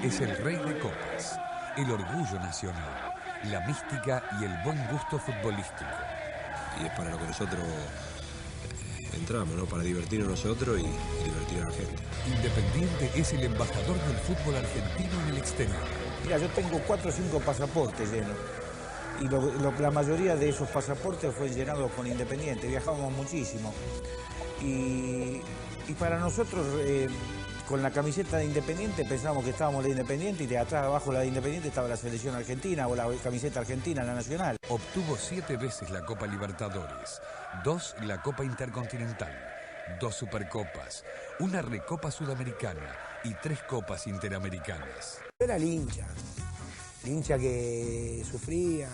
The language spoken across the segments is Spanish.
es el rey de copas, el orgullo nacional, la mística y el buen gusto futbolístico. Y es para lo que nosotros entramos, ¿no? Para divertirnos nosotros y divertir a la gente. Independiente es el embajador del fútbol argentino en el exterior. Mira, yo tengo 4 o 5 pasaportes llenos. Y la mayoría de esos pasaportes fue llenados con Independiente. Viajábamos muchísimo. Y para nosotros, con la camiseta de Independiente, pensábamos que estábamos de Independiente y de atrás abajo la de Independiente estaba la selección argentina o la camiseta argentina, la nacional. Obtuvo 7 veces la Copa Libertadores, 2 la Copa Intercontinental, 2 Supercopas, una Recopa Sudamericana y 3 Copas Interamericanas. Era el hincha que sufría,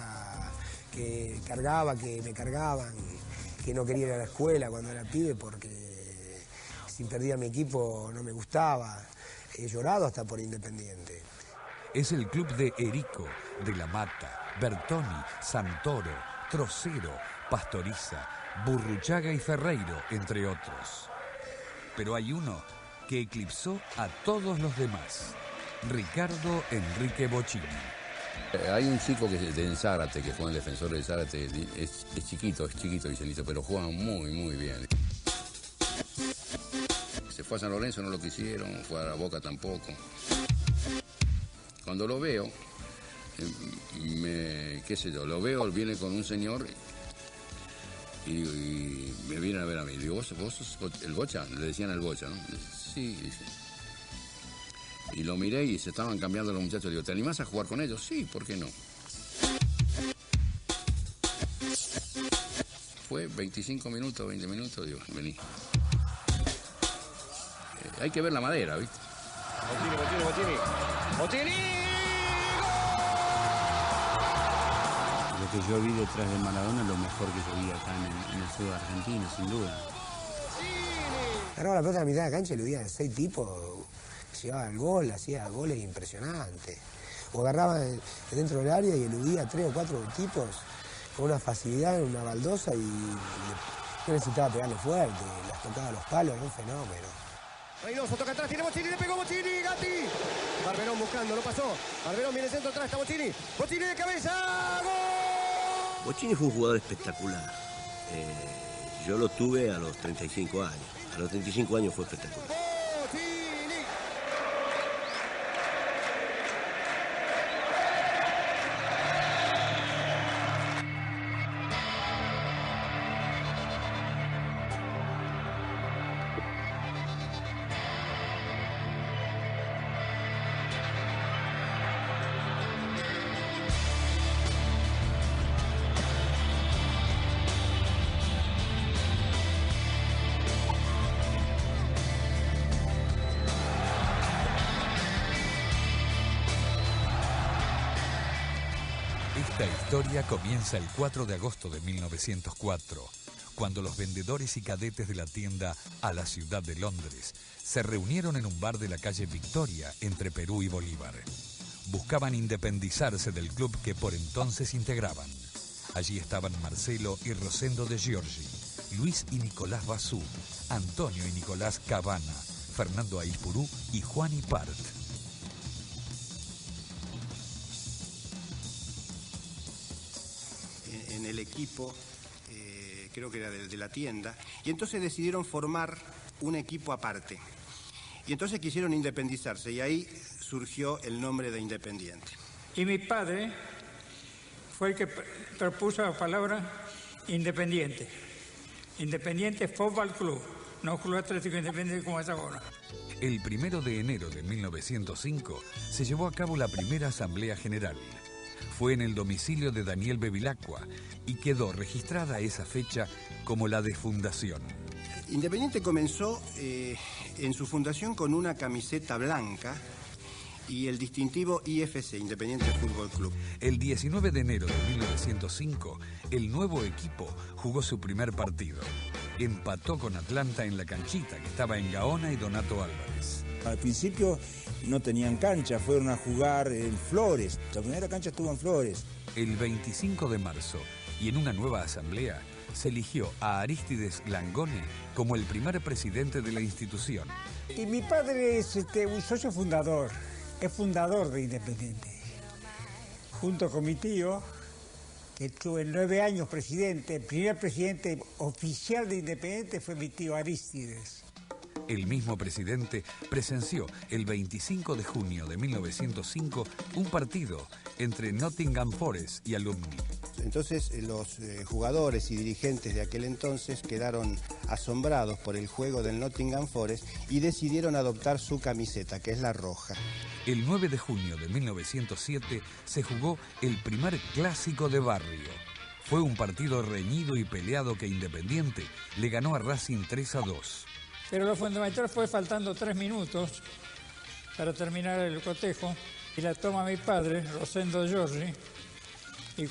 que cargaba, que me cargaban, que no quería ir a la escuela cuando era pibe porque si perdía mi equipo no me gustaba. He llorado hasta por Independiente. Es el club de Erico, de La Mata, Bertoni, Santoro, Trocero, Pastoriza, Burruchaga y Ferreiro, entre otros. Pero hay uno que eclipsó a todos los demás. Ricardo Enrique Bocchini. Hay un chico que es de Zárate, que fue el defensor de Zárate, es chiquito, dice Lito, pero juega muy bien. Se fue a San Lorenzo, no lo quisieron, fue a la Boca tampoco. Cuando lo veo, qué sé yo, lo veo, viene con un señor y me vienen a ver a mí. Digo, ¿vos sos el Bocha? Le decían el Bocha, ¿no? Sí, dice. Y lo miré y se estaban cambiando los muchachos. Digo, ¿te animás a jugar con ellos? Sí, ¿por qué no? Fue 25 minutos, 20 minutos, digo, vení. Hay que ver la madera, ¿viste? Bocchini. Lo que yo vi detrás de Maradona es lo mejor que yo vi acá en el fútbol argentino, sin duda. Agarraba la pelota a la mitad de la cancha y le veía a 6 tipos, llegaba al gol, hacía goles impresionantes. O agarraba dentro del área y eludía a 3 o 4 tipos con una facilidad en una baldosa y no necesitaba pegarle fuerte, las tocaba a los palos, era un fenómeno. Reynoso toca atrás, tiene Bocchini, le pegó Bocchini, Gatti. Barberón buscando, no pasó. Barberón viene centro atrás, está Bocchini. Bocchini de cabeza, ¡gol! Bocchini fue un jugador espectacular. Yo lo tuve a los 35 años. A los 35 años fue espectacular. Bocchini. Esta historia comienza el 4 de agosto de 1904, cuando los vendedores y cadetes de la tienda A la Ciudad de Londres se reunieron en un bar de la calle Victoria, entre Perú y Bolívar. Buscaban independizarse del club que por entonces integraban. Allí estaban Marcelo y Rosendo de Giorgi, Luis y Nicolás Basú, Antonio y Nicolás Cabana, Fernando Aizpurú y Juan Ipart. En el equipo, creo que era de la tienda, y entonces decidieron formar un equipo aparte. Y entonces quisieron independizarse, y ahí surgió el nombre de Independiente. Y mi padre fue el que propuso la palabra Independiente. Independiente Fútbol Club, no Club Atlético Independiente como es ahora. El 1 de enero de 1905 se llevó a cabo la primera Asamblea General. Fue en el domicilio de Daniel Bevilacqua y quedó registrada esa fecha como la de fundación. Independiente comenzó en su fundación con una camiseta blanca y el distintivo IFC, Independiente Fútbol Club. El 19 de enero de 1905, el nuevo equipo jugó su primer partido. Empató con Atlanta en la canchita que estaba en Gaona y Donato Álvarez. Al principio no tenían cancha, fueron a jugar en Flores. La primera cancha estuvo en Flores. El 25 de marzo, y en una nueva asamblea, se eligió a Arístides Langone como el primer presidente de la institución. Y mi padre es un socio fundador. es fundador de Independiente, junto con mi tío, que estuvo en 9 años presidente. El primer presidente oficial de Independiente fue mi tío Arístides. El mismo presidente presenció el 25 de junio de 1905 un partido entre Nottingham Forest y Alumni. Entonces los jugadores y dirigentes de aquel entonces quedaron asombrados por el juego del Nottingham Forest y decidieron adoptar su camiseta, que es la roja. El 9 de junio de 1907 se jugó el primer clásico de barrio. Fue un partido reñido y peleado que Independiente le ganó a Racing 3-2. Pero lo fundamental fue faltando 3 minutos para terminar el cotejo y la toma mi padre, Rosendo Giorgi, y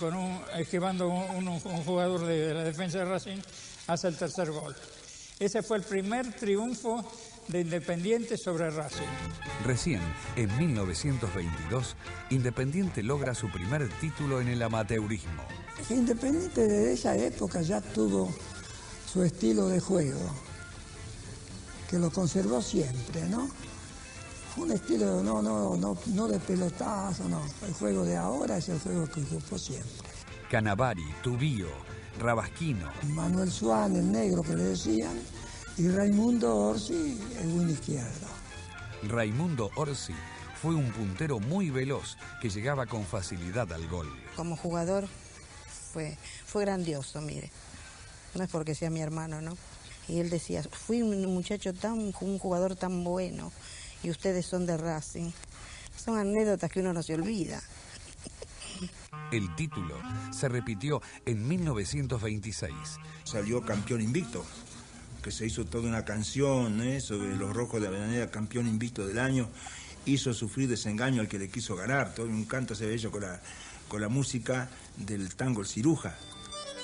esquivando un jugador de la defensa de Racing, hace el tercer gol. Ese fue el primer triunfo de Independiente sobre Racing. Recién, en 1922, Independiente logra su primer título en el amateurismo. Independiente desde esa época ya tuvo su estilo de juego, que lo conservó siempre, ¿no? Fue un estilo no de pelotazo, no. El juego de ahora es el juego que ocupó siempre. Cannavaro, Tubío, Rabasquino, Manuel Suán, el negro que le decían, y Raimundo Orsi, el win izquierdo. Raimundo Orsi fue un puntero muy veloz que llegaba con facilidad al gol. Como jugador fue grandioso, mire. No es porque sea mi hermano, ¿no? Y él decía, fui un jugador tan bueno, y ustedes son de Racing. Son anécdotas que uno no se olvida. El título se repitió en 1926. Salió campeón invicto, que se hizo toda una canción sobre los rojos de Avellaneda, campeón invicto del año. Hizo sufrir desengaño al que le quiso ganar. Todo un canto se ve ello con la música del tango El Ciruja.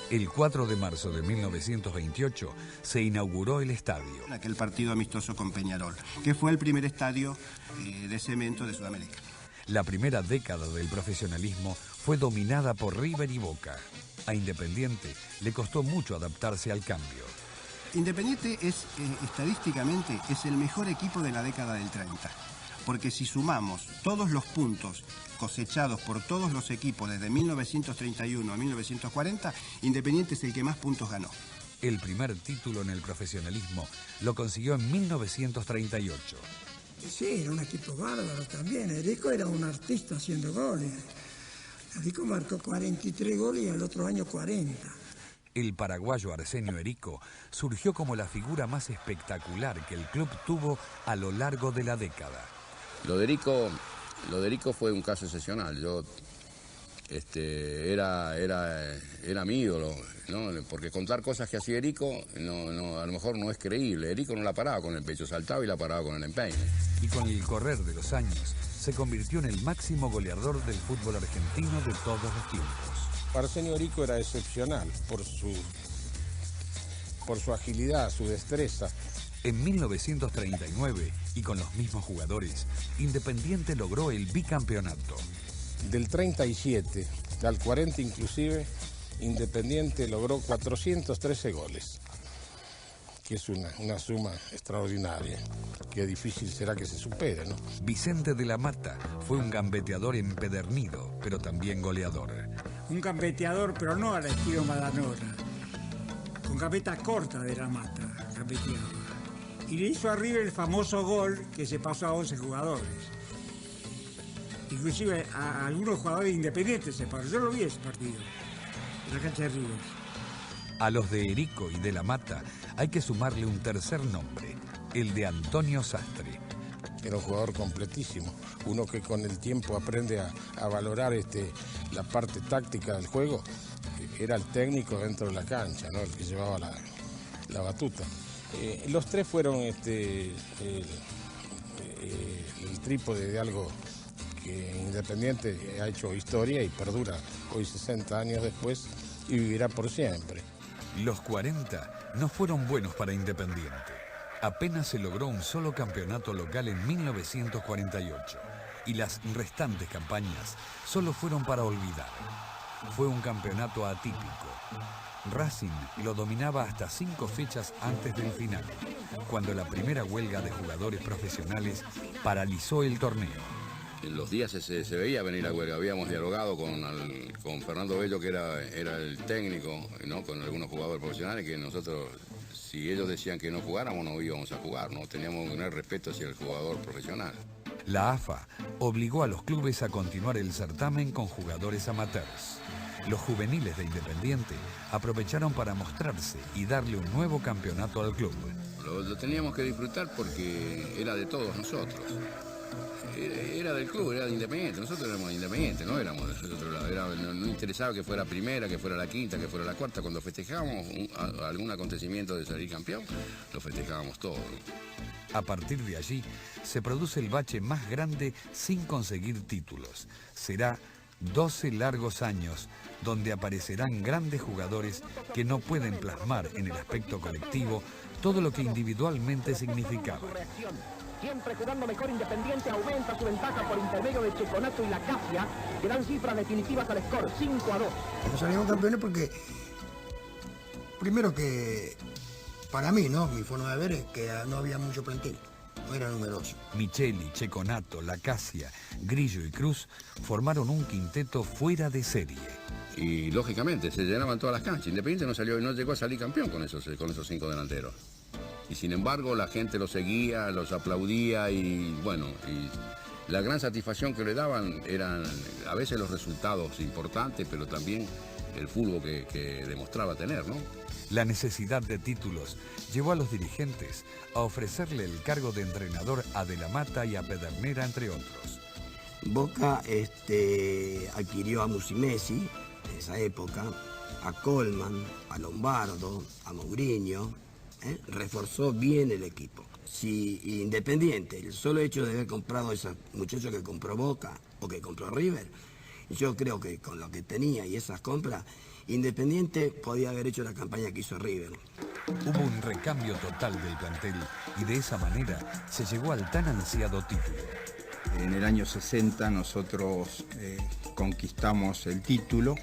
El 4 de marzo de 1928 se inauguró el estadio. Aquel partido amistoso con Peñarol, que fue el primer estadio de cemento de Sudamérica. La primera década del profesionalismo fue dominada por River y Boca. A Independiente le costó mucho adaptarse al cambio. Independiente estadísticamente es el mejor equipo de la década del 30, porque si sumamos todos los puntos cosechados por todos los equipos desde 1931 a 1940, Independiente es el que más puntos ganó. El primer título en el profesionalismo lo consiguió en 1938. Sí, era un equipo bárbaro también. Erico era un artista haciendo goles. Erico marcó 43 goles y el otro año 40. El paraguayo Arsenio Erico surgió como la figura más espectacular que el club tuvo a lo largo de la década. Lo de Erico fue un caso excepcional. Yo era mi ídolo, ¿no? Porque contar cosas que hacía Erico a lo mejor no es creíble. Erico no la paraba con el pecho, saltaba y la paraba con el empeine. Y con el correr de los años se convirtió en el máximo goleador del fútbol argentino de todos los tiempos. Arsenio Erico era excepcional por su agilidad, su destreza. En 1939, y con los mismos jugadores, Independiente logró el bicampeonato. Del 37 al 40 inclusive, Independiente logró 413 goles, que es una suma extraordinaria, que difícil será que se supere, ¿no? Vicente de la Mata fue un gambeteador empedernido, pero también goleador. Un gambeteador, pero no al estilo Madanora. Con gambeta corta de la Mata, gambeteaba. Y le hizo arriba el famoso gol que se pasó a 11 jugadores. Inclusive a algunos jugadores independientes se pasó. Yo lo vi ese partido, en la cancha de River. A los de Erico y de la Mata hay que sumarle un tercer nombre, el de Antonio Sastre. Era un jugador completísimo, uno que con el tiempo aprende a valorar la parte táctica del juego. Era el técnico dentro de la cancha, ¿no? El que llevaba la batuta. Los tres fueron el trípode de algo que Independiente ha hecho historia y perdura hoy 60 años después y vivirá por siempre. Los 40 no fueron buenos para Independiente. Apenas se logró un solo campeonato local en 1948 y las restantes campañas solo fueron para olvidar. Fue un campeonato atípico. Racing lo dominaba hasta 5 fechas antes del final, cuando la primera huelga de jugadores profesionales paralizó el torneo. En los días se veía venir la huelga. Habíamos dialogado con Fernando Bello, que era el técnico, ¿no? Con algunos jugadores profesionales, que nosotros, si ellos decían que no jugáramos, no íbamos a jugar, ¿no? Teníamos que tener respeto hacia el jugador profesional. La AFA obligó a los clubes a continuar el certamen con jugadores amateurs. Los juveniles de Independiente aprovecharon para mostrarse y darle un nuevo campeonato al club. Lo teníamos que disfrutar porque era de todos nosotros. Era del club, era de Independiente. Nosotros éramos Independiente, no éramos de otro lado. No interesaba que fuera primera, que fuera la quinta, que fuera la cuarta. Cuando festejábamos algún acontecimiento de salir campeón, lo festejábamos todo. A partir de allí, se produce el bache más grande sin conseguir títulos. Será 12 largos años donde aparecerán grandes jugadores que no pueden plasmar en el aspecto colectivo todo lo que individualmente significaba. Siempre jugando mejor, Independiente aumenta su ventaja por intermedio de Checonato y la Casia, que dan cifras definitivas al score, 5-2. Salimos campeones porque, primero que, para mí, ¿no? Mi forma de ver es que no había mucho plantel, no era numeroso. Micheli, Checonato, la Casia, Grillo y Cruz formaron un quinteto fuera de serie. Y lógicamente se llenaban todas las canchas. Independiente no llegó a salir campeón con esos 5 delanteros. Y sin embargo la gente los seguía, los aplaudía y bueno, y la gran satisfacción que le daban eran a veces los resultados importantes, pero también el fútbol que demostraba tener, ¿no? La necesidad de títulos llevó a los dirigentes a ofrecerle el cargo de entrenador a De la Mata y a Pedernera, entre otros. Boca adquirió a Musumeci en esa época, a Colman, a Lombardo, a Mourinho. Reforzó bien el equipo. Si Independiente, el solo hecho de haber comprado a esos muchachos que compró Boca o que compró River, yo creo que con lo que tenía y esas compras, Independiente podía haber hecho la campaña que hizo River. Hubo un recambio total del plantel y de esa manera se llegó al tan ansiado título. En el año 60 nosotros conquistamos el título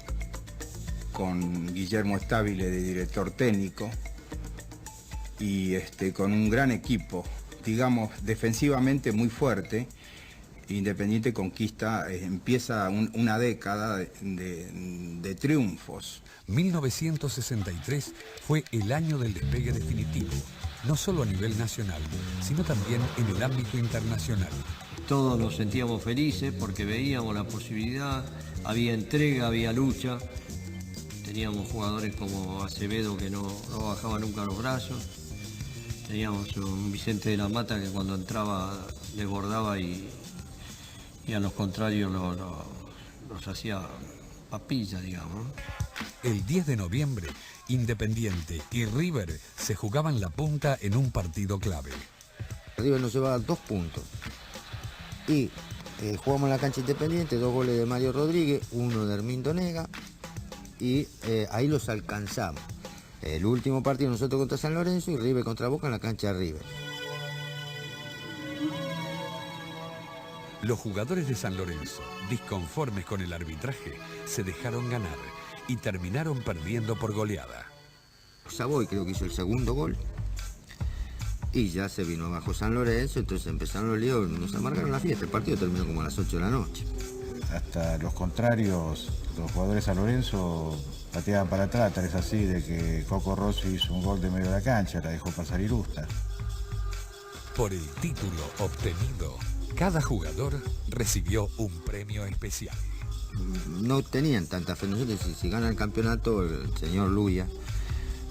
con Guillermo Stabile de director técnico y con un gran equipo, digamos, defensivamente muy fuerte. Independiente conquista, empieza una década de triunfos. 1963 fue el año del despegue definitivo, no solo a nivel nacional, sino también en el ámbito internacional. Todos nos sentíamos felices porque veíamos la posibilidad, había entrega, había lucha. Teníamos jugadores como Acevedo que no bajaba nunca los brazos. Teníamos un Vicente de la Mata que cuando entraba desbordaba y a los contrarios los hacía papilla, digamos. El 10 de noviembre, Independiente y River se jugaban la punta en un partido clave. River nos llevaba 2 puntos. Y jugamos en la cancha Independiente, 2 goles de Mario Rodríguez, 1 de Hermindo Nega, y ahí los alcanzamos. El último partido nosotros contra San Lorenzo y River contra Boca en la cancha de River. Los jugadores de San Lorenzo, disconformes con el arbitraje, se dejaron ganar y terminaron perdiendo por goleada. Savoy creo que hizo el segundo gol y ya se vino abajo San Lorenzo, entonces empezaron los líos, nos amargaron la fiesta. El partido terminó como a las 8 de la noche. Hasta los contrarios, los jugadores de San Lorenzo pateaban para atrás, tal es así de que Coco Rossi hizo un gol de medio de la cancha, la dejó pasar Irusta. Por el título obtenido, cada jugador recibió un premio especial. No tenían tanta fe. Nosotros, si gana el campeonato, el señor Luya,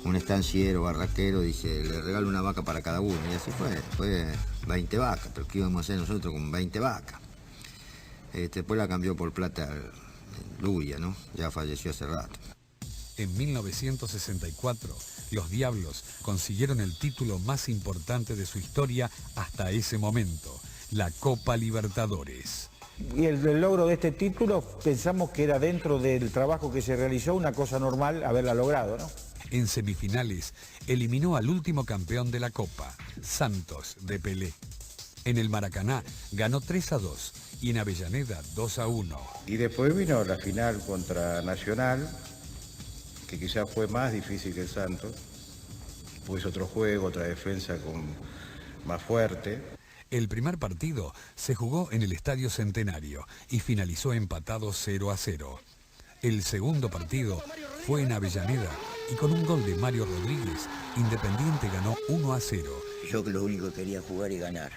un estanciero, barraquero, dice, le regalo una vaca para cada uno. Y así fue 20 vacas, pero ¿qué íbamos a hacer nosotros con 20 vacas? Después la cambió por plata Luya, ¿no? Ya falleció hace rato. En 1964, los Diablos consiguieron el título más importante de su historia hasta ese momento, la Copa Libertadores. Y el logro de este título pensamos que era dentro del trabajo que se realizó una cosa normal haberla logrado, ¿no? En semifinales, eliminó al último campeón de la Copa, Santos de Pelé. En el Maracaná ganó 3-2 y en Avellaneda 2-1. Y después vino la final contra Nacional, que quizás fue más difícil que el Santos, pues otro juego, otra defensa más fuerte. El primer partido se jugó en el Estadio Centenario y finalizó empatado 0-0. El segundo partido fue en Avellaneda y con un gol de Mario Rodríguez, Independiente ganó 1-0. Yo que lo único que quería jugar y ganar.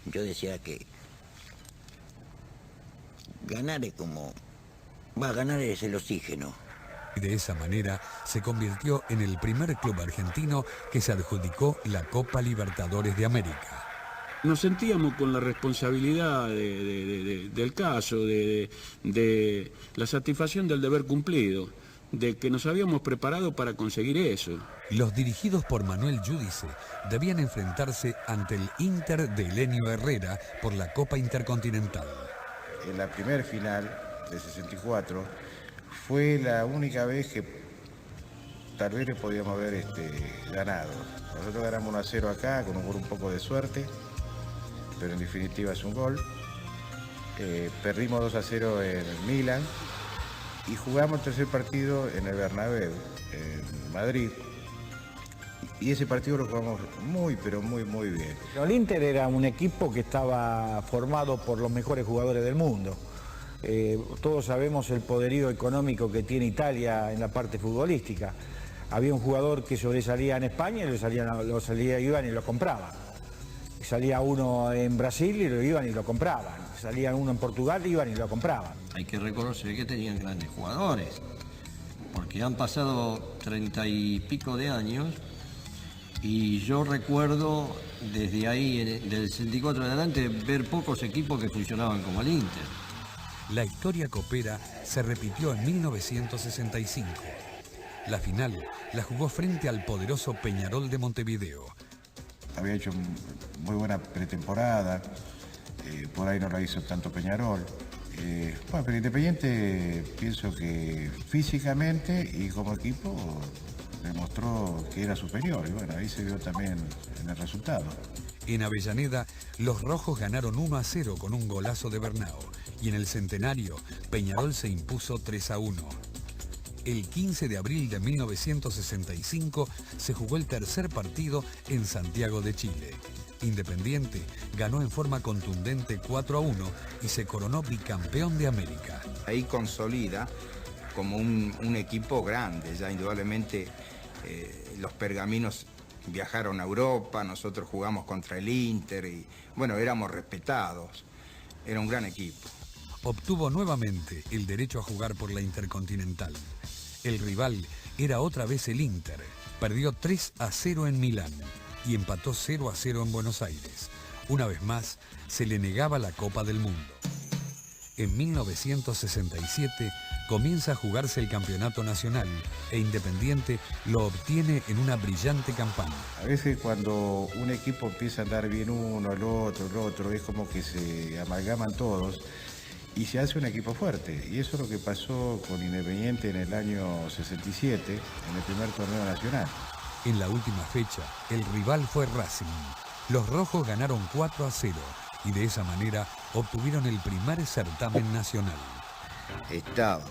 Yo decía que ganar es como... ganar es el oxígeno. Y de esa manera se convirtió en el primer club argentino que se adjudicó la Copa Libertadores de América. Nos sentíamos con la responsabilidad del caso, de la satisfacción del deber cumplido, de que nos habíamos preparado para conseguir eso. Los dirigidos por Manuel Giudice debían enfrentarse ante el Inter de Helenio Herrera por la Copa Intercontinental. En la primer final de 64 fue la única vez que tal vez le podíamos haber ganado. Nosotros ganamos 1-0 acá con un poco de suerte, pero en definitiva es un gol. Perdimos 2-0 en el Milan y jugamos el tercer partido en el Bernabéu, en Madrid. Y ese partido lo jugamos muy, pero muy, muy bien. El Inter era un equipo que estaba formado por los mejores jugadores del mundo. Todos sabemos el poderío económico que tiene Italia en la parte futbolística. Había un jugador que sobresalía en España y iban y lo compraban. Salía uno en Brasil y lo iban y lo compraban. Salía uno en Portugal y iban y lo compraban. Hay que reconocer que tenían grandes jugadores, porque han pasado 30 y pico de años y yo recuerdo desde ahí, del 64 en adelante, ver pocos equipos que funcionaban como el Inter. La historia copera se repitió en 1965. La final la jugó frente al poderoso Peñarol de Montevideo. Había hecho muy buena pretemporada, por ahí no la hizo tanto Peñarol. Bueno, pero Independiente pienso que físicamente y como equipo demostró que era superior y bueno, ahí se vio también en el resultado. En Avellaneda, los rojos ganaron 1-0 con un golazo de Bernao y en el Centenario, Peñarol se impuso 3-1. El 15 de abril de 1965 se jugó el tercer partido en Santiago de Chile. Independiente ganó en forma contundente 4-1 y se coronó bicampeón de América. Ahí consolida como un equipo grande, ya indudablemente los pergaminos viajaron a Europa, nosotros jugamos contra el Inter y bueno, éramos respetados, era un gran equipo. Obtuvo nuevamente el derecho a jugar por la Intercontinental. El rival era otra vez el Inter, perdió 3-0 en Milán y empató 0-0 en Buenos Aires. Una vez más, se le negaba la Copa del Mundo. En 1967 comienza a jugarse el campeonato nacional e Independiente lo obtiene en una brillante campaña. A veces cuando un equipo empieza a andar bien uno, el otro, es como que se amalgaman todos y se hace un equipo fuerte. Y eso es lo que pasó con Independiente en el año 67, en el primer torneo nacional. En la última fecha, el rival fue Racing. Los rojos ganaron 4-0 y de esa manera obtuvieron el primer certamen nacional. Estaban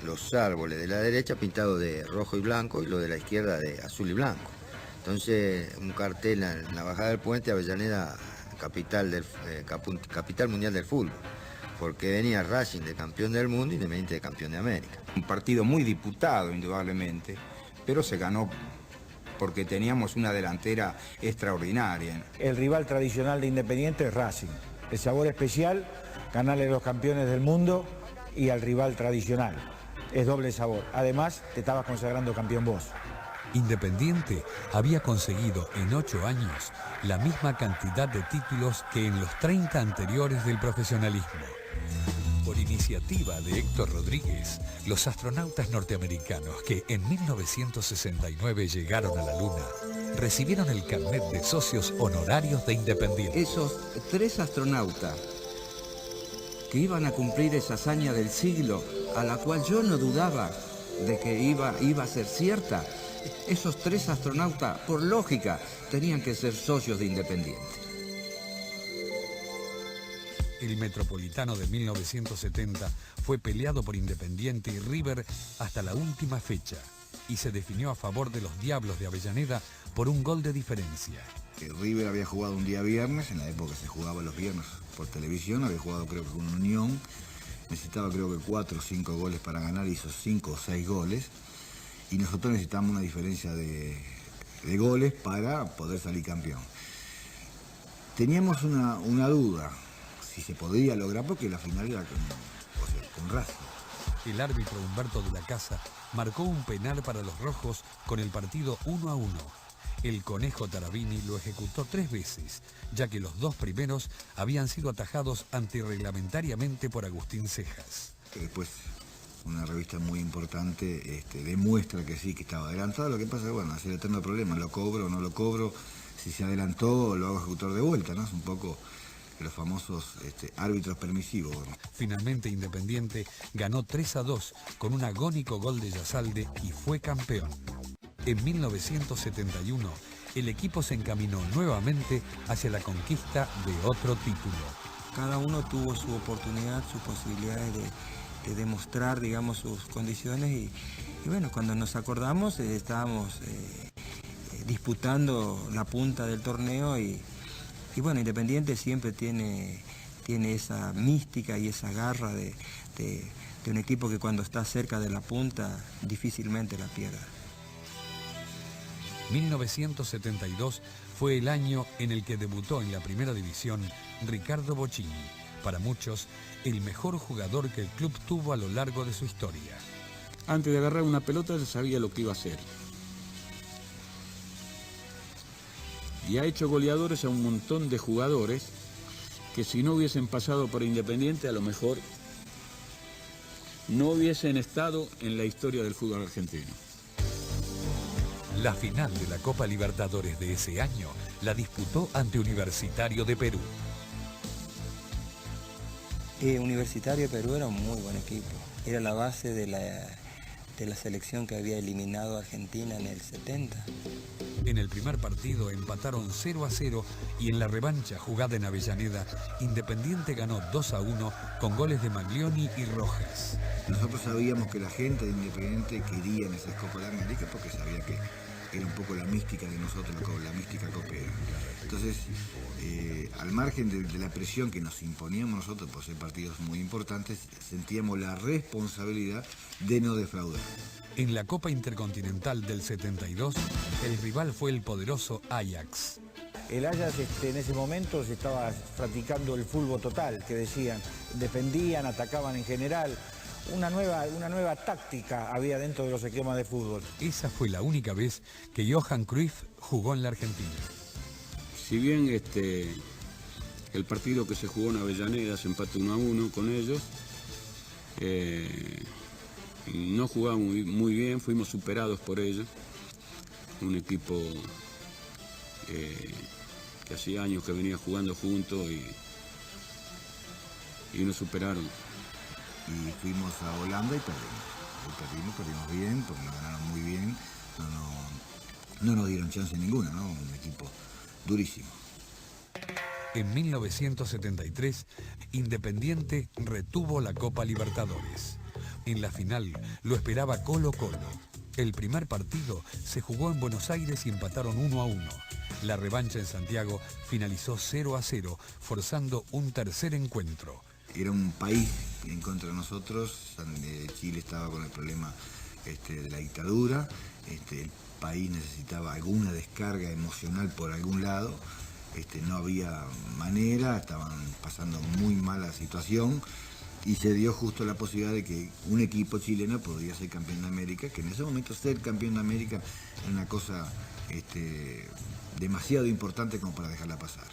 los árboles de la derecha pintados de rojo y blanco y los de la izquierda de azul y blanco. Entonces, un cartel en la bajada del puente, Avellaneda, capital mundial del fútbol, porque venía Racing de campeón del mundo y Independiente de campeón de América. Un partido muy disputado, indudablemente, pero se ganó porque teníamos una delantera extraordinaria. El rival tradicional de Independiente es Racing. El sabor especial, ganarle a los campeones del mundo y al rival tradicional. Es doble sabor. Además, te estabas consagrando campeón vos. Independiente había conseguido en 8 años la misma cantidad de títulos que en los 30 anteriores del profesionalismo. Por iniciativa de Héctor Rodríguez, los astronautas norteamericanos que en 1969 llegaron a la Luna recibieron el carnet de socios honorarios de Independiente. Esos 3 astronautas que iban a cumplir esa hazaña del siglo, a la cual yo no dudaba de que iba a ser cierta, esos 3 astronautas, por lógica, tenían que ser socios de Independiente. El Metropolitano de 1970 fue peleado por Independiente y River hasta la última fecha. y se definió a favor de los Diablos de Avellaneda por un gol de diferencia. River había jugado un día viernes, en la época se jugaba los viernes por televisión, había jugado creo que con Unión, necesitaba creo que 4 o 5 goles para ganar, hizo 5 o 6 goles, y nosotros necesitábamos una diferencia de goles para poder salir campeón. Teníamos una duda, si se podría lograr, porque la final era con Racing. El árbitro Humberto de la Casa marcó un penal para los rojos con el partido 1-1. El Conejo Tarabini lo ejecutó 3 veces, ya que los 2 primeros habían sido atajados antirreglamentariamente por Agustín Cejas. Después, una revista muy importante demuestra que sí, que estaba adelantado. Lo que pasa es, bueno, es el eterno problema, lo cobro o no lo cobro, si se adelantó lo hago ejecutor de vuelta, ¿no? Es un poco los famosos árbitros permisivos. ¿No? Finalmente Independiente ganó 3-2 con un agónico gol de Yazalde y fue campeón. En 1971, el equipo se encaminó nuevamente hacia la conquista de otro título. Cada uno tuvo su oportunidad, sus posibilidades de demostrar, digamos, sus condiciones y bueno, cuando nos acordamos estábamos disputando la punta del torneo y bueno, Independiente siempre tiene esa mística y esa garra de un equipo que cuando está cerca de la punta difícilmente la pierde. 1972 fue el año en el que debutó en la primera división Ricardo Bocchini, para muchos el mejor jugador que el club tuvo a lo largo de su historia. Antes de agarrar una pelota ya sabía lo que iba a hacer. Y ha hecho goleadores a un montón de jugadores que si no hubiesen pasado por Independiente a lo mejor no hubiesen estado en la historia del fútbol argentino. La final de la Copa Libertadores de ese año la disputó ante Universitario de Perú. Universitario de Perú era un muy buen equipo. Era la base de la selección que había eliminado a Argentina en el 70. En el primer partido empataron 0-0 y en la revancha jugada en Avellaneda, Independiente ganó 2-1 con goles de Maglioni y Rojas. Nosotros sabíamos que la gente de Independiente quería en esa Copa de América porque sabía que era un poco la mística de nosotros, la mística copera. Entonces, al margen de la presión que nos imponíamos nosotros por ser partidos muy importantes, sentíamos la responsabilidad de no defraudar. En la Copa Intercontinental del 72, el rival fue el poderoso Ajax. El Ajax en ese momento se estaba practicando el fútbol total, que decían, defendían, atacaban en general. Una nueva táctica había dentro de los esquemas de fútbol. Esa fue la única vez que Johan Cruyff jugó en la Argentina. Si bien el partido que se jugó en Avellaneda se empató 1-1 con ellos, no jugamos muy bien, fuimos superados por ellos. Un equipo que hacía años que venía jugando juntos y nos superaron. Y fuimos a Holanda y perdimos bien, porque nos ganaron muy bien, no nos dieron chance ninguna, ¿no? Un equipo durísimo. En 1973, Independiente retuvo la Copa Libertadores. En la final lo esperaba Colo-Colo. El primer partido se jugó en Buenos Aires y empataron 1-1. La revancha en Santiago finalizó 0-0, forzando un tercer encuentro. Era un país en contra de nosotros, Chile estaba con el problema de la dictadura, el país necesitaba alguna descarga emocional por algún lado, no había manera, estaban pasando muy mala situación y se dio justo la posibilidad de que un equipo chileno podría ser campeón de América, que en ese momento ser campeón de América era una cosa demasiado importante como para dejarla pasar.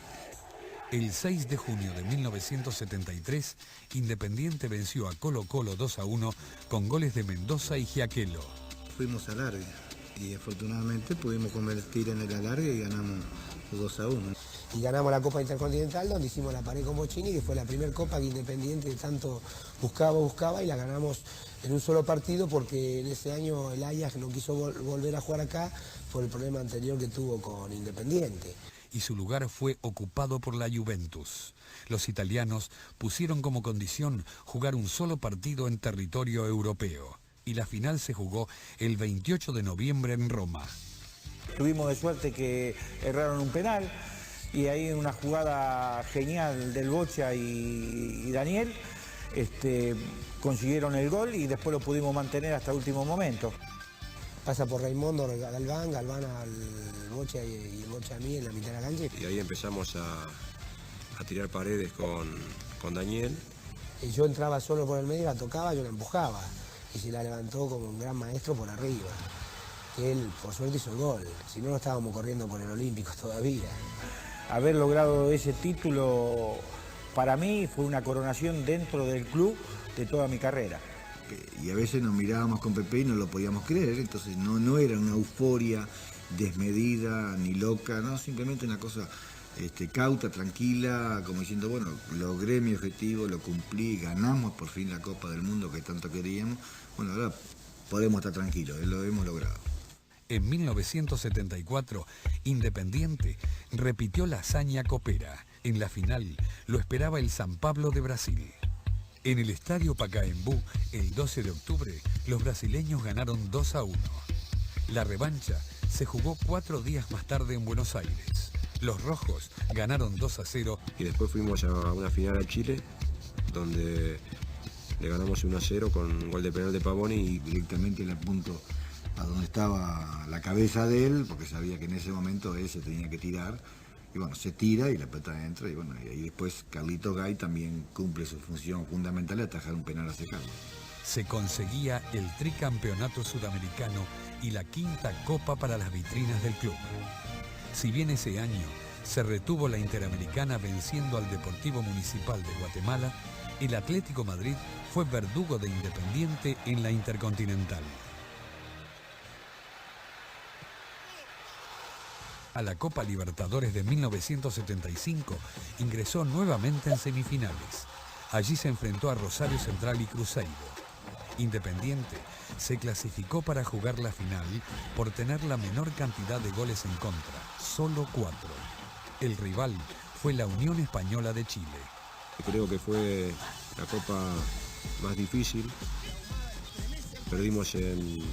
El 6 de junio de 1973, Independiente venció a Colo-Colo 2-1 con goles de Mendoza y Giaquelo. Fuimos al alargue y afortunadamente pudimos convertir en el alargue y ganamos 2-1. Y ganamos la Copa Intercontinental, donde hicimos la pared con Bocchini, que fue la primera Copa que Independiente tanto buscaba y la ganamos en un solo partido porque en ese año el Ajax no quiso volver a jugar acá por el problema anterior que tuvo con Independiente. Y su lugar fue ocupado por la Juventus. Los italianos pusieron como condición jugar un solo partido en territorio europeo. y la final se jugó el 28 de noviembre en Roma. Tuvimos de suerte que erraron un penal y ahí una jugada genial del Bocha y Daniel consiguieron el gol y después lo pudimos mantener hasta el último momento. Pasa por Raimundo Galván al Bocha y el Bocha a mí en la mitad de la cancha. Y ahí empezamos a tirar paredes con Daniel. Y yo entraba solo por el medio, la tocaba, yo la empujaba. Y se la levantó como un gran maestro por arriba. Que él, por suerte, hizo el gol. Si no, no estábamos corriendo por el Olímpico todavía. Haber logrado ese título, para mí, fue una coronación dentro del club de toda mi carrera. Y a veces nos mirábamos con Pepe y no lo podíamos creer, entonces no era una euforia desmedida ni loca, no, simplemente una cosa cauta, tranquila, como diciendo, bueno, logré mi objetivo, lo cumplí, ganamos por fin la Copa del Mundo que tanto queríamos, bueno, ahora podemos estar tranquilos, lo hemos logrado. En 1974, Independiente repitió la hazaña copera. En la final lo esperaba el San Pablo de Brasil. En el estadio Pacaembu, el 12 de octubre, los brasileños ganaron 2-1. La revancha se jugó 4 días más tarde en Buenos Aires. Los rojos ganaron 2-0. Y después fuimos a una final a Chile, donde le ganamos 1-0 con un gol de penal de Pavoni y directamente le apunto a donde estaba la cabeza de él, porque sabía que en ese momento él se tenía que tirar. Y bueno, se tira y la pelota entra y bueno, y ahí después Carlito Gay también cumple su función fundamental de atajar un penal a Carlos. Se conseguía el tricampeonato sudamericano y la 5ª copa para las vitrinas del club. Si bien ese año se retuvo la Interamericana venciendo al Deportivo Municipal de Guatemala, el Atlético Madrid fue verdugo de Independiente en la Intercontinental. A la Copa Libertadores de 1975 ingresó nuevamente en semifinales. Allí se enfrentó a Rosario Central y Cruzeiro. Independiente se clasificó para jugar la final por tener la menor cantidad de goles en contra, solo 4. El rival fue la Unión Española de Chile. Creo que fue la copa más difícil. Perdimos en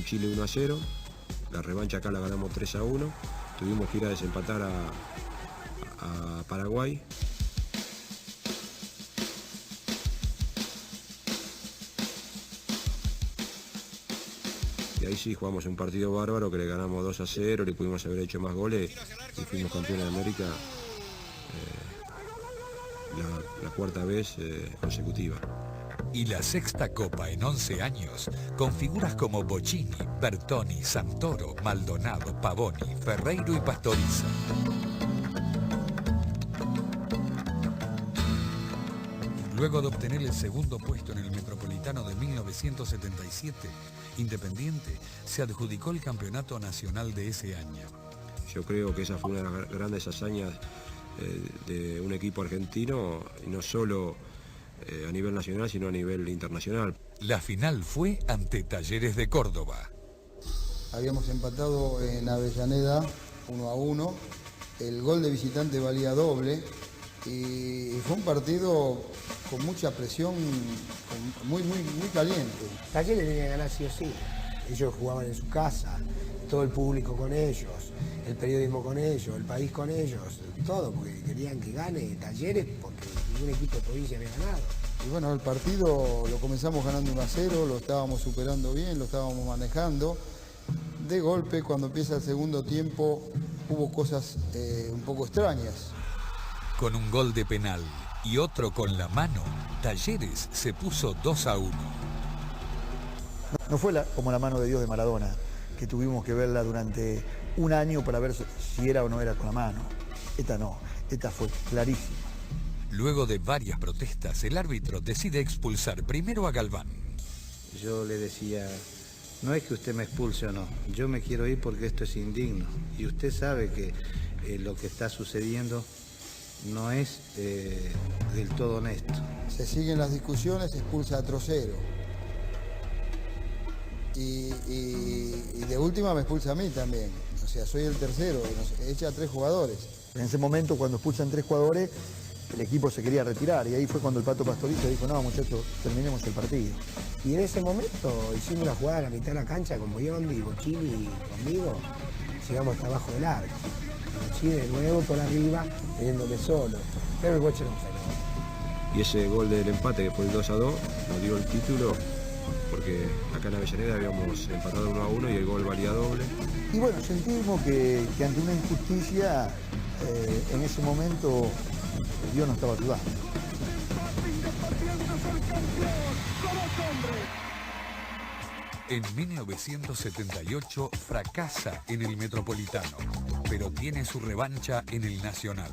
Chile 1-0. La revancha acá la ganamos 3-1. Tuvimos que ir a desempatar a Paraguay. Y ahí sí jugamos un partido bárbaro que le ganamos 2-0, le pudimos haber hecho más goles y fuimos campeones de América la 4ª vez consecutiva. Y la 6ª copa en 11 años, con figuras como Bocini, Bertoni, Santoro, Maldonado, Pavoni, Ferreiro y Pastoriza. Luego de obtener el 2º puesto en el Metropolitano de 1977, Independiente se adjudicó el campeonato nacional de ese año. Yo creo que esa fue una de las grandes hazañas de un equipo argentino, y no solo a nivel nacional, sino a nivel internacional. La final fue ante Talleres de Córdoba. Habíamos empatado en Avellaneda 1-1, el gol de visitante valía doble y fue un partido con mucha presión, muy caliente. Talleres tenía que ganar sí o sí. Ellos jugaban en su casa, todo el público con ellos, el periodismo con ellos, el país con ellos, todo, porque querían que gane Talleres porque ningún equipo de provincia había ganado. Y bueno, el partido lo comenzamos ganando 1-0, lo estábamos superando bien, lo estábamos manejando. De golpe, cuando empieza el segundo tiempo, hubo cosas un poco extrañas. Con un gol de penal y otro con la mano, Talleres se puso 2-1. No fue como la mano de Dios de Maradona, que tuvimos que verla durante un año para ver si era o no era con la mano. Esta no, esta fue clarísima. Luego de varias protestas, el árbitro decide expulsar primero a Galván. Yo le decía, no es que usted me expulse o no, yo me quiero ir porque esto es indigno. Y usted sabe que lo que está sucediendo no es del todo honesto. Se siguen las discusiones, se expulsa a Trocero. Y de última me expulsa a mí también. O sea, soy el tercero, echa a 3 jugadores. En ese momento, cuando expulsan 3 jugadores, el equipo se quería retirar y ahí fue cuando el Pato Pastoriza dijo, no muchachos, terminemos el partido. Y en ese momento hicimos una jugada a la mitad de la cancha con Biondi, Bochini y conmigo, llegamos hasta abajo del arco. Bochini de nuevo por arriba, teniéndome solo, pero el Boche era un fenómeno. Y ese gol del empate, que fue el 2-2, nos dio el título, porque acá en Avellaneda habíamos empatado 1-1 y el gol valía doble. Y bueno, sentimos que ante una injusticia, en ese momento, Dios nos estaba ayudando. En 1978 fracasa en el Metropolitano, pero tiene su revancha en el Nacional.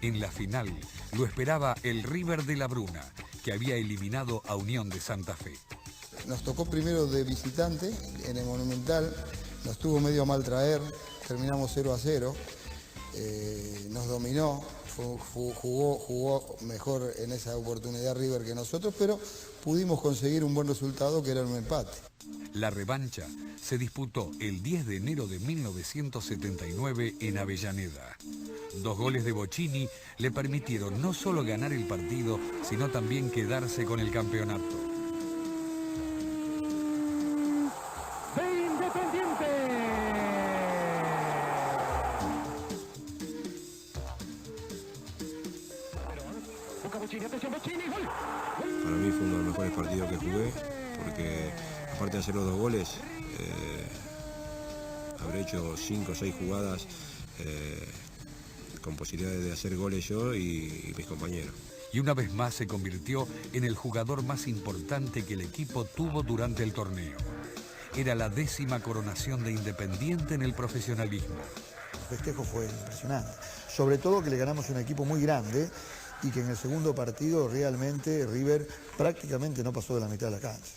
En la final lo esperaba el River de La Bruna, que había eliminado a Unión de Santa Fe. Nos tocó primero de visitante en el Monumental, nos tuvo medio a mal traer, terminamos 0-0, nos dominó, jugó mejor en esa oportunidad River que nosotros, pero pudimos conseguir un buen resultado que era un empate. La revancha se disputó el 10 de enero de 1979 en Avellaneda. 2 goles de Bochini le permitieron no solo ganar el partido, sino también quedarse con el campeonato. Para mí fue uno de los mejores partidos que jugué, porque aparte de hacer los 2 goles, habré hecho 5 o 6 jugadas con posibilidades de hacer goles yo y mis compañeros. Y una vez más se convirtió en el jugador más importante que el equipo tuvo durante el torneo. Era la 10ª coronación de Independiente en el profesionalismo. El festejo fue impresionante, sobre todo que le ganamos a un equipo muy grande y que en el segundo partido realmente River prácticamente no pasó de la mitad de la cancha.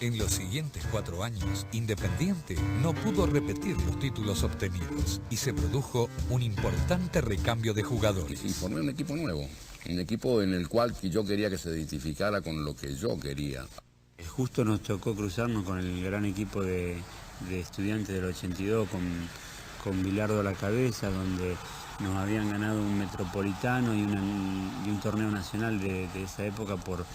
En los siguientes 4 años, Independiente no pudo repetir los títulos obtenidos y se produjo un importante recambio de jugadores. Y formé un equipo nuevo, un equipo en el cual yo quería que se identificara con lo que yo quería. Justo nos tocó cruzarnos con el gran equipo de Estudiantes del 82, con Bilardo a la cabeza, donde nos habían ganado un Metropolitano y un torneo nacional de esa época por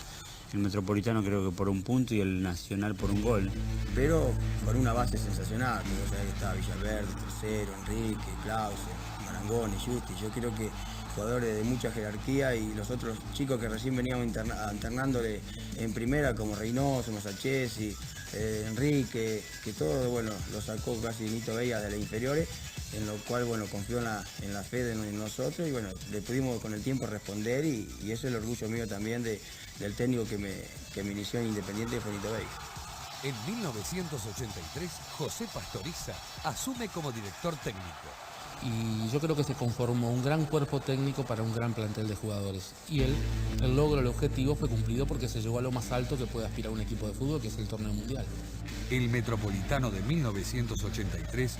el Metropolitano creo que por 1 punto y el Nacional por 1 gol. Pero con una base sensacional, porque sabés que estaba Villaverde, Tercero, Enrique, Clausen, Marangoni, Justi. Yo creo que jugadores de mucha jerarquía y los otros chicos que recién veníamos internándole en primera, como Reynoso, Mosachesi, Enrique, que todo, bueno, lo sacó casi Nito Vegas de las inferiores, en lo cual, bueno, confió en la fe de nosotros y, bueno, le pudimos con el tiempo responder y eso es el orgullo mío también del técnico que me inició en Independiente, fue Nito Vegas. En 1983, José Pastoriza asume como director técnico. Y yo creo que se conformó un gran cuerpo técnico para un gran plantel de jugadores. Y el logro, el objetivo fue cumplido porque se llegó a lo más alto que puede aspirar un equipo de fútbol, que es el torneo mundial. El Metropolitano de 1983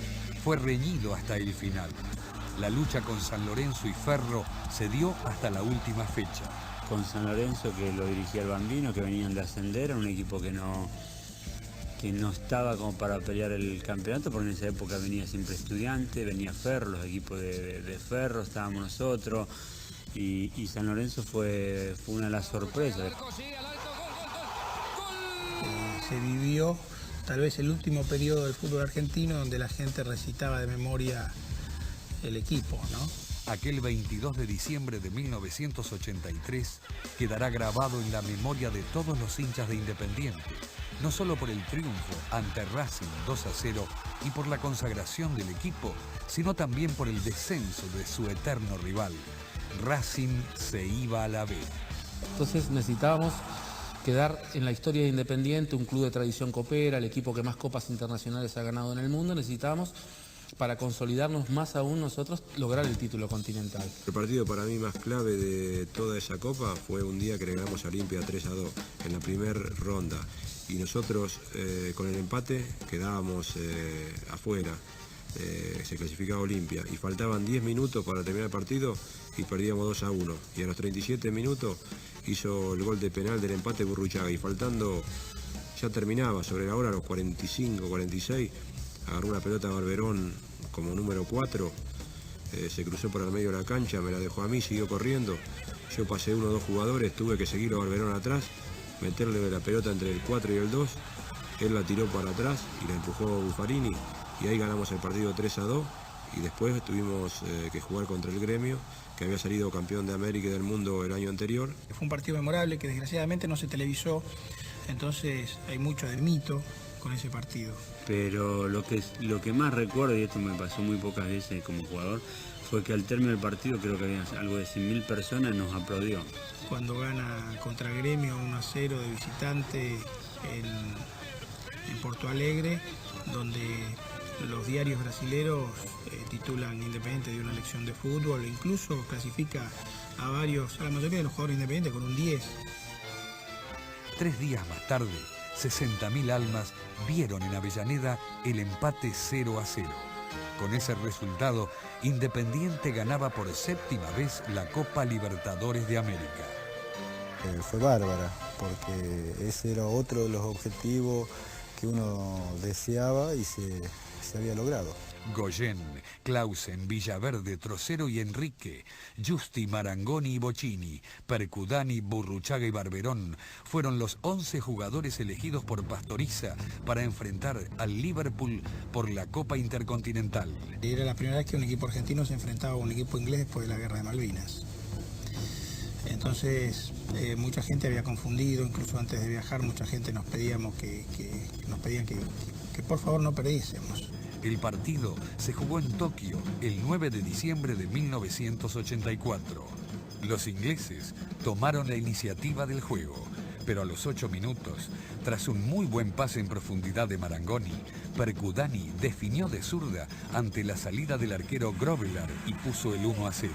fue reñido hasta el final. La lucha con San Lorenzo y Ferro se dio hasta la última fecha. Con San Lorenzo, que lo dirigía el Bambino, que venían de ascender, era un equipo que no estaba como para pelear el campeonato, porque en esa época venía siempre Estudiante, venía Ferro, los equipos de Ferro, estábamos nosotros, y San Lorenzo fue una de las sorpresas. Se vivió tal vez el último periodo del fútbol argentino donde la gente recitaba de memoria el equipo, ¿no? Aquel 22 de diciembre de 1983 quedará grabado en la memoria de todos los hinchas de Independiente, no solo por el triunfo ante Racing 2-0 y por la consagración del equipo, sino también por el descenso de su eterno rival. Racing se iba a la B. Entonces necesitábamos quedar en la historia de Independiente, un club de tradición copera, el equipo que más copas internacionales ha ganado en el mundo. Necesitábamos, para consolidarnos más aún nosotros, lograr el título continental. El partido para mí más clave de toda esa copa fue un día que le ganamos a Olimpia 3-2 en la primera ronda. Y nosotros con el empate quedábamos afuera, se clasificaba Olimpia y faltaban 10 minutos para terminar el partido y perdíamos 2-1. Y a los 37 minutos hizo el gol de penal del empate Burruchaga y faltando, ya terminaba sobre la hora, a los 45, 46, agarró una pelota a Barberón como número 4 se cruzó por el medio de la cancha, me la dejó a mí, siguió corriendo. Yo pasé 1 o 2 jugadores, tuve que seguir a Barberón atrás, meterle la pelota entre el 4 y el 2. Él la tiró para atrás y la empujó Buffarini y ahí ganamos el partido 3-2 y después tuvimos que jugar contra el Gremio, que había salido campeón de América y del mundo el año anterior. Fue un partido memorable que desgraciadamente no se televisó, entonces hay mucho de mito con ese partido. Pero lo que más recuerdo, y esto me pasó muy pocas veces como jugador, fue que al término del partido, creo que había algo de 100.000 personas, nos aplaudió. Cuando gana contra Gremio 1-0 de visitante en Porto Alegre, donde los diarios brasileros titulan Independiente de una lección de fútbol, e incluso clasifica a la mayoría de los jugadores independientes con un 10. 3 días más tarde, 60.000 almas vieron en Avellaneda el empate 0-0. Con ese resultado, Independiente ganaba por 7ª vez la Copa Libertadores de América. Fue bárbara, porque ese era otro de los objetivos que uno deseaba y se había logrado. Goyen, Clausen, Villaverde, Trocero y Enrique, Justi, Marangoni y Bocchini, Percudani, Burruchaga y Barberón fueron los 11 jugadores elegidos por Pastoriza para enfrentar al Liverpool por la Copa Intercontinental. Era la primera vez que un equipo argentino se enfrentaba a un equipo inglés después de la Guerra de Malvinas. Entonces mucha gente había confundido, incluso antes de viajar mucha gente nos pedían que por favor no perdiésemos. El partido se jugó en Tokio el 9 de diciembre de 1984. Los ingleses tomaron la iniciativa del juego, pero a los 8 minutos, tras un muy buen pase en profundidad de Marangoni, Percudani definió de zurda ante la salida del arquero Grovelar y puso el 1-0.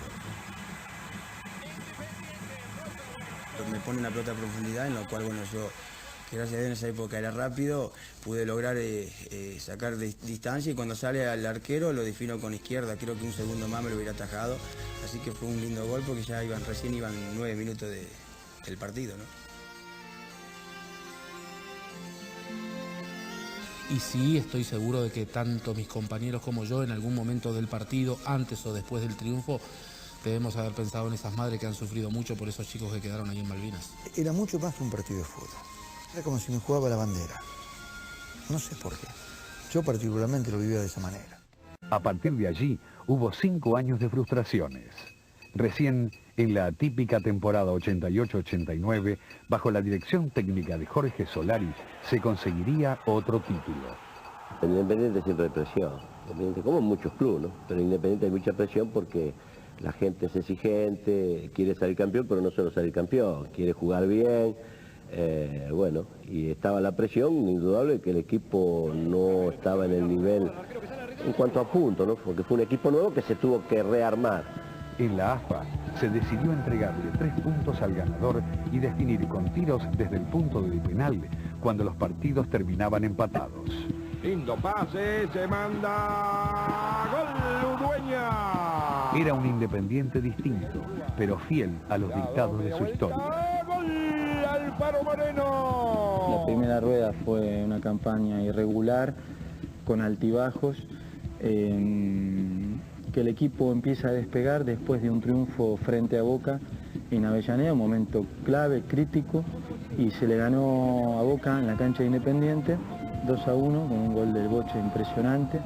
Me pone una pelota a profundidad, en lo cual, bueno, yo, que gracias a Dios en esa época era rápido, pude lograr sacar distancia y cuando sale al arquero lo defino con izquierda, creo que un segundo más me lo hubiera atajado, así que fue un lindo gol porque ya recién iban 9 minutos del partido, ¿no? Y sí, estoy seguro de que tanto mis compañeros como yo en algún momento del partido, antes o después del triunfo, debemos haber pensado en esas madres que han sufrido mucho por esos chicos que quedaron ahí en Malvinas. Era mucho más que un partido de fútbol. Era como si me jugaba la bandera. No sé por qué. Yo particularmente lo vivía de esa manera. A partir de allí hubo 5 años de frustraciones. Recién en la atípica temporada 88-89, bajo la dirección técnica de Jorge Solari, se conseguiría otro título. En Independiente siempre hay presión. Independiente, como en muchos clubes, ¿no? Pero en Independiente hay mucha presión porque la gente es exigente, quiere salir campeón, pero no solo salir campeón, quiere jugar bien. Bueno, y estaba la presión, indudable, que el equipo no estaba en el nivel en cuanto a puntos, ¿no? Porque fue un equipo nuevo que se tuvo que rearmar. En la AFA se decidió entregarle 3 puntos al ganador y definir con tiros desde el punto del penal cuando los partidos terminaban empatados. Lindo pase, se manda gol Udueña. Era un Independiente distinto, pero fiel a los dictados de su historia. ¡Gol Alfaro Moreno! La primera rueda fue una campaña irregular, con altibajos, que el equipo empieza a despegar después de un triunfo frente a Boca en Avellaneda, un momento clave, crítico, y se le ganó a Boca en la cancha de Independiente 2-1 con un gol del Boche impresionante.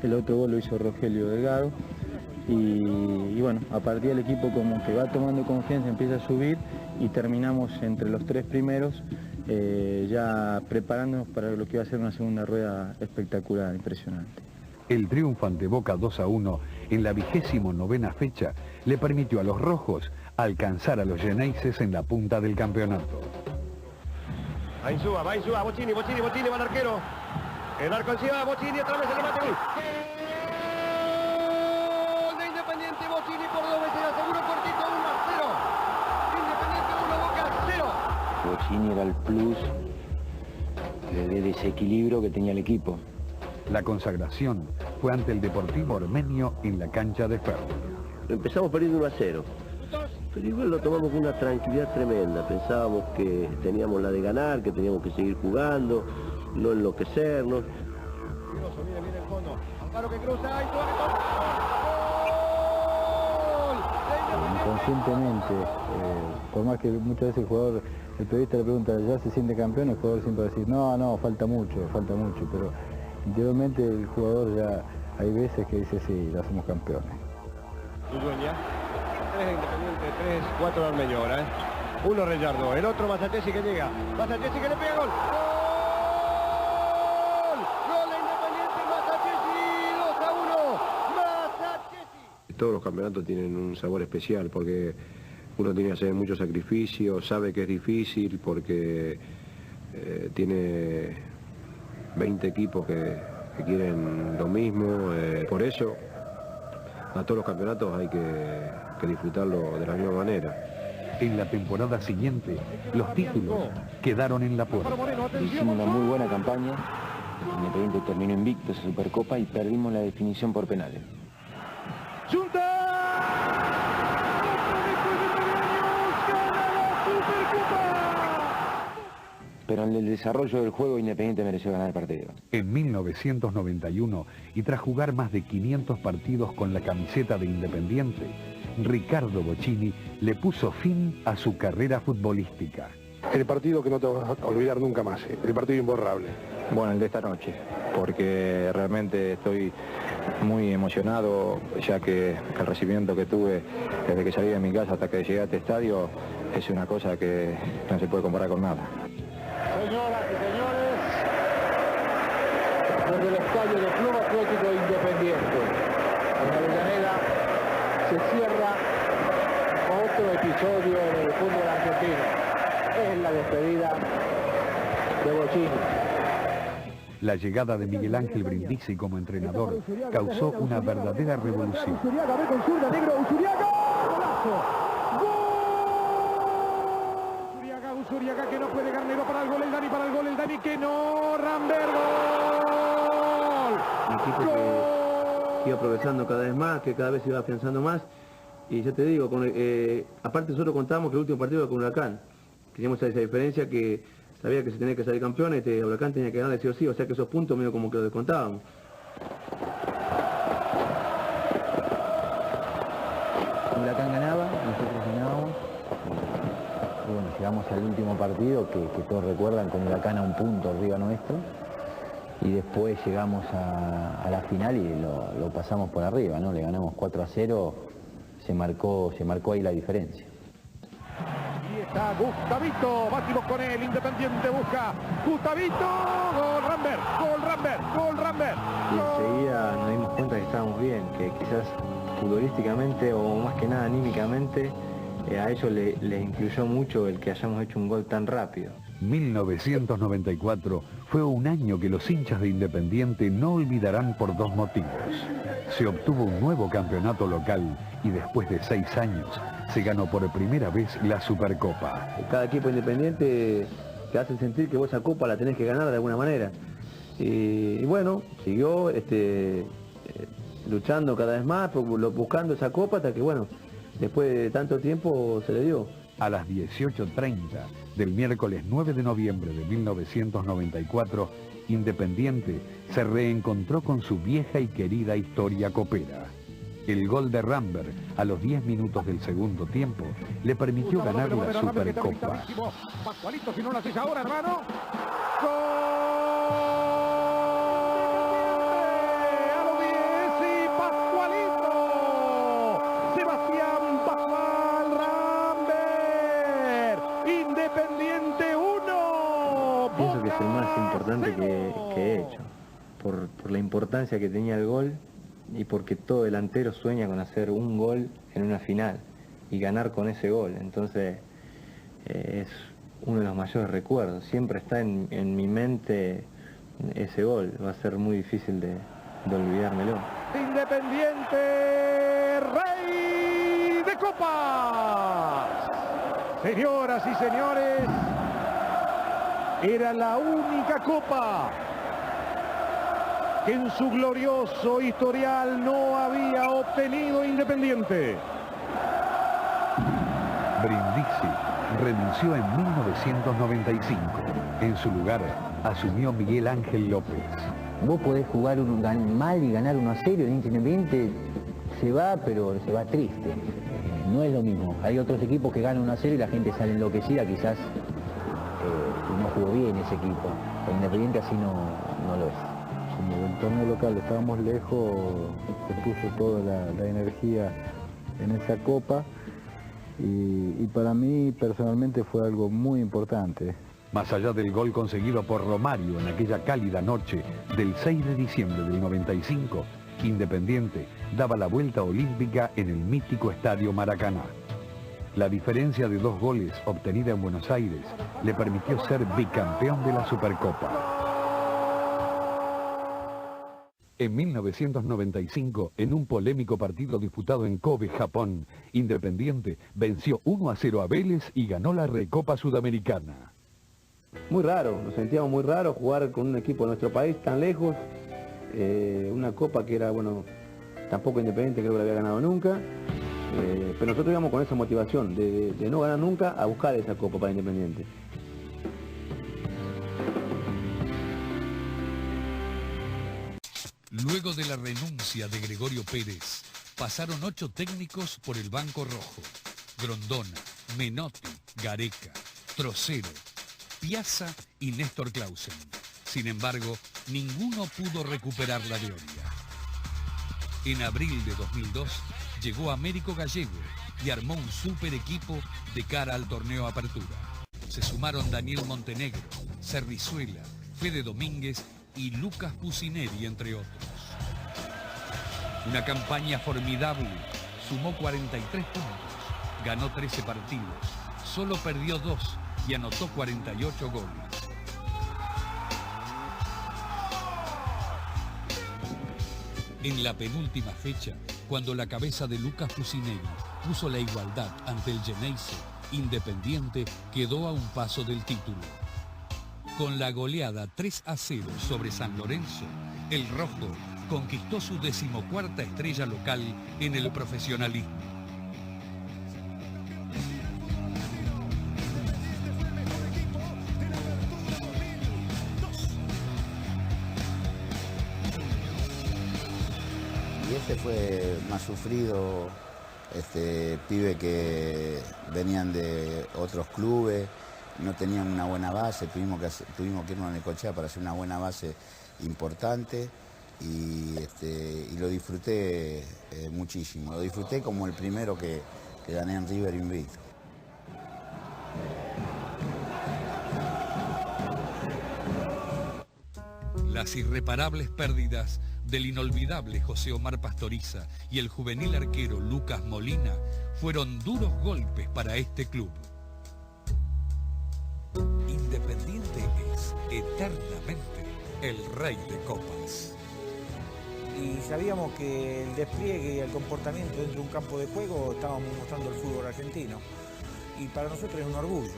El otro gol lo hizo Rogelio Delgado y bueno, a partir del equipo como que va tomando confianza, empieza a subir y terminamos entre los 3 primeros, ya preparándonos para lo que iba a ser una segunda rueda espectacular, impresionante. El triunfo ante Boca 2-1 en la 29ª fecha le permitió a los rojos alcanzar a los Geneises en la punta del campeonato. Va Insúa, Bocchini, va al arquero. El arco encima, Bocchini, otra vez el remate. ¡Gol de Independiente! Bocchini por 2 veces, aseguró cortito, 1-0. Independiente 1, Boca 0. Bocchini era el plus de desequilibrio que tenía el equipo. La consagración fue ante el Deportivo Ormenio en la cancha de Ferro. Empezamos perdiendo 1-0, pero igual lo tomamos con una tranquilidad tremenda. Pensábamos que teníamos la de ganar, que teníamos que seguir jugando, no enloquecernos. Viene el fondo, Amparo que cruza, conscientemente, por más que muchas veces el periodista le pregunta, ¿ya se siente campeón? El jugador siempre va a decir, no, falta mucho, pero interiormente el jugador ya hay veces que dice, sí, ya somos campeones. Uruguaya, 3 de Independiente, 3, 4 de Armeño ahora, ¿eh? 1 Rellardo, el otro Masachesi que llega, Masachesi que le pega gol. Todos los campeonatos tienen un sabor especial porque uno tiene que hacer mucho sacrificio, sabe que es difícil porque tiene 20 equipos que quieren lo mismo. Por eso a todos los campeonatos hay que disfrutarlo de la misma manera. En la temporada siguiente, los títulos quedaron en la puerta. Hicimos una muy buena campaña, Independiente terminó invicto esa Supercopa y perdimos la definición por penales. Pero en el desarrollo del juego Independiente mereció ganar el partido. En 1991, y tras jugar más de 500 partidos con la camiseta de Independiente, Ricardo Bocchini le puso fin a su carrera futbolística. El partido que no te vas a olvidar nunca más, el partido imborrable. Bueno, el de esta noche, porque realmente estoy muy emocionado, ya que el recibimiento que tuve desde que salí de mi casa hasta que llegué a este estadio es una cosa que no se puede comparar con nada. Señoras y señores, desde el estadio del Club Atlético Independiente, en Avellaneda, se cierra otro episodio en el fútbol argentino. Es la despedida de Bocchini. La llegada de Miguel Ángel Brindisi como entrenador causó una verdadera revolución. Usuriaga, ve con zurda, negro, Usuriaga, golazo. Usuriaga que no puede Garnero para el gol, el Dani que no, Rambert, gol. Un equipo que iba progresando cada vez más, que cada vez se iba afianzando más. Y ya te digo, aparte nosotros contábamos que el último partido era con Huracán. Teníamos esa diferencia que sabía que se tenía que salir campeón, Huracán tenía que ganar sí o sí, o sea que esos puntos medio como que lo descontábamos. Huracán ganaba, nosotros ganábamos. Y bueno, llegamos al último partido que todos recuerdan con Huracán a un punto arriba nuestro. Y después llegamos a la final y lo pasamos por arriba, ¿no? Le ganamos 4-0, se marcó ahí la diferencia. Y está Gustavito, batimos con él, Independiente busca, Gustavito, gol Rambert. Y enseguida nos dimos cuenta que estábamos bien, que quizás futbolísticamente o más que nada anímicamente, a ellos les influyó mucho el que hayamos hecho un gol tan rápido. 1994 fue un año que los hinchas de Independiente no olvidarán por dos motivos. Se obtuvo un nuevo campeonato local y después de 6 años se ganó por primera vez la Supercopa. Cada equipo independiente te hace sentir que vos esa copa la tenés que ganar de alguna manera. Y bueno, siguió luchando cada vez más, buscando esa copa hasta que bueno, después de tanto tiempo se le dio. A las 18:30 del miércoles 9 de noviembre de 1994, Independiente se reencontró con su vieja y querida historia copera. El gol de Rambert a los 10 minutos del segundo tiempo le permitió ganar la Supercopa. Pascualito, si no lo haces ahora, hermano. Independiente 1. Pienso que es el más importante que he hecho, por la importancia que tenía el gol y porque todo delantero sueña con hacer un gol en una final y ganar con ese gol. Entonces es uno de los mayores recuerdos, siempre está en mi mente ese gol, va a ser muy difícil de olvidármelo. Independiente, rey de copas. Señoras y señores, era la única copa que en su glorioso historial no había obtenido Independiente. Brindisi renunció en 1995. En su lugar asumió Miguel Ángel López. Vos podés jugar mal y ganar 1-0, el Independiente se va, pero se va triste. no es lo mismo. Hay otros equipos que ganan 1-0 y la gente sale enloquecida, quizás no jugó bien ese equipo. El Independiente así no lo es. Como del torneo local estábamos lejos, se puso toda la energía en esa copa y para mí personalmente fue algo muy importante. Más allá del gol conseguido por Romario en aquella cálida noche del 6 de diciembre del 95, Independiente daba la vuelta olímpica en el mítico Estadio Maracaná. La diferencia de 2 goles obtenida en Buenos Aires le permitió ser bicampeón de la Supercopa. En 1995, en un polémico partido disputado en Kobe, Japón, Independiente venció 1-0 a Vélez y ganó la Recopa Sudamericana. Muy raro, nos sentíamos muy raro jugar con un equipo de nuestro país tan lejos, una copa que era, bueno, tampoco Independiente creo que la había ganado nunca, pero nosotros íbamos con esa motivación de no ganar nunca a buscar esa copa para Independiente. Luego de la renuncia de Gregorio Pérez, pasaron 8 técnicos por el Banco Rojo: Grondona, Menotti, Gareca, Trocero, Piazza y Néstor Clausen. Sin embargo, ninguno pudo recuperar la gloria. En abril de 2002 llegó Américo Gallego y armó un super equipo de cara al torneo Apertura. Se sumaron Daniel Montenegro, Cerrizuela, Fede Domínguez y Lucas Pusineri, entre otros. Una campaña formidable, sumó 43 puntos, ganó 13 partidos, solo perdió 2 y anotó 48 goles. En la penúltima fecha, cuando la cabeza de Lucas Pusineri puso la igualdad ante el Geneise, Independiente quedó a un paso del título. Con la goleada 3-0 sobre San Lorenzo, el Rojo conquistó su 14ª estrella local en el profesionalismo. Y este fue más sufrido, pibe que venían de otros clubes, no tenían una buena base, tuvimos que irnos a Necochea para hacer una buena base importante y lo disfruté muchísimo. Lo disfruté como el primero que gané en River invicto. Las irreparables pérdidas del inolvidable José Omar Pastoriza y el juvenil arquero Lucas Molina fueron duros golpes para este club. Independiente es eternamente el rey de copas. Y sabíamos que el despliegue y el comportamiento dentro de un campo de juego estábamos mostrando el fútbol argentino. Y para nosotros es un orgullo.